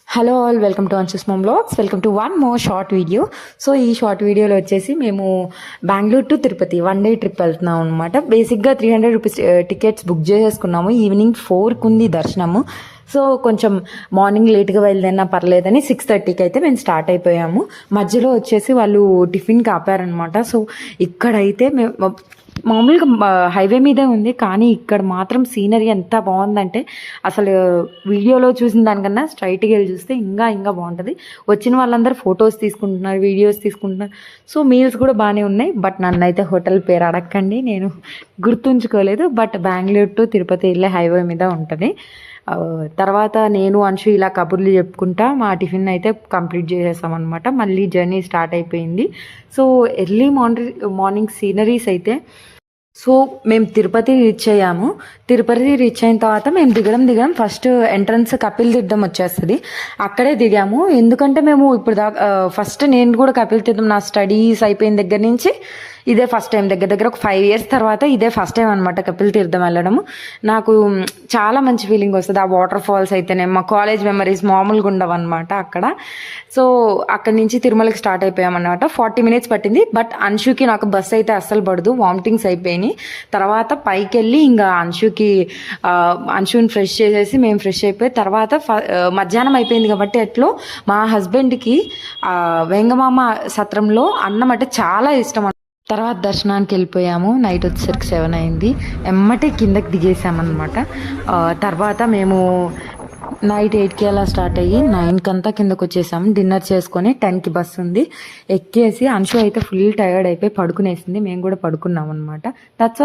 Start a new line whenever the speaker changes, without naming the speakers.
Hello all, welcome to Ansh's mom vlogs. Welcome to one more short video. So ఈ short వీడియోలో వచ్చేసి మేము Bengaluru to Tirupati 1 day trip వెళ్తున్నాం అనమాట. బేసిక్గా 300 రూపీస్ టికెట్స్ బుక్ చేసేసుకున్నాము. ఈవినింగ్ 4కి ఉంది దర్శనము. సో కొంచెం మార్నింగ్ లేట్గా బయలుదేరినా పర్లేదని 6:30కి అయితే మేము స్టార్ట్ అయిపోయాము. మధ్యలో వచ్చేసి వాళ్ళు టిఫిన్కి ఆపారనమాట. సో ఇక్కడైతే మేము మామూలుగా హైవే మీదే ఉంది, కానీ ఇక్కడ మాత్రం సీనరీ ఎంత బాగుందంటే అసలు వీడియోలో చూసిన దానికన్నా స్ట్రైట్గా వెళ్ళి చూస్తే ఇంకా బాగుంటుంది. వచ్చిన వాళ్ళందరూ ఫొటోస్ తీసుకుంటున్నారు, వీడియోస్ తీసుకుంటున్నారు. సో మీల్స్ కూడా బాగానే ఉన్నాయి. బట్ నన్ను అయితే హోటల్ పేరు అడగండి, నేను గుర్తుంచుకోలేదు. బట్ బెంగళూరు టు తిరుపతి వెళ్ళే హైవే మీద ఉంటుంది. తర్వాత నేను అంశు ఇలా కబుర్లు చెప్పుకుంటా మా టిఫిన్ అయితే కంప్లీట్ చేసేసామన్నమాట. మళ్ళీ జర్నీ స్టార్ట్ అయిపోయింది. సో ఎర్లీ మార్నింగ్ సీనరీస్ అయితే, సో మేము తిరుపతి రీచ్ అయ్యాము. తిరుపతి రీచ్ అయిన తర్వాత మేము దిగడం ఫస్ట్ ఎంట్రన్స్ కపిల్ తీర్థం వచ్చేస్తుంది, అక్కడే దిగాము. ఎందుకంటే మేము ఇప్పుడు ఫస్ట్ నేను కూడా కపిల్ తీర్థం నా స్టడీస్ అయిపోయిన దగ్గర నుంచి ఇదే ఫస్ట్ టైం, దగ్గర ఒక 5 years తర్వాత ఇదే ఫస్ట్ టైం అనమాట కపిల్ తీర్థం వెళ్ళడము. నాకు చాలా మంచి ఫీలింగ్ వస్తుంది. ఆ వాటర్ ఫాల్స్ అయితేనే మా కాలేజ్ మెమరీస్ మామూలుగా ఉండవు అనమాట అక్కడ. సో అక్కడి నుంచి తిరుమలకి స్టార్ట్ అయిపోయామన్నమాట. 40 minutes పట్టింది. బట్ అంశుకి నాకు బస్ అయితే అస్సలు పడదు, వామిటింగ్స్ అయిపోయినాయి. తర్వాత పైకి వెళ్ళి ఇంకా అంశుని ఫ్రెష్ చేసేసి మేము ఫ్రెష్ అయిపోయి తర్వాత మధ్యాహ్నం అయిపోయింది కాబట్టి ఎట్లో మా హస్బెండ్కి వెంగమామ సత్రంలో అన్నం అంటే చాలా ఇష్టం. తర్వాత దర్శనానికి వెళ్ళిపోయాము. నైట్ వచ్చేసరికి 7 అయింది. ఎమ్మటే కిందకి దిగేసామన్నమాట. తర్వాత మేము నైట్ 8కి అలా స్టార్ట్ అయ్యి 9కి అంతా కిందకు వచ్చేసాము. డిన్నర్ చేసుకొని 10కి బస్సు ఉంది, ఎక్కేసి అంశు అయితే ఫుల్ టైర్డ్ అయిపోయి పడుకునేసింది. మేము కూడా పడుకున్నాం అనమాట. That's all.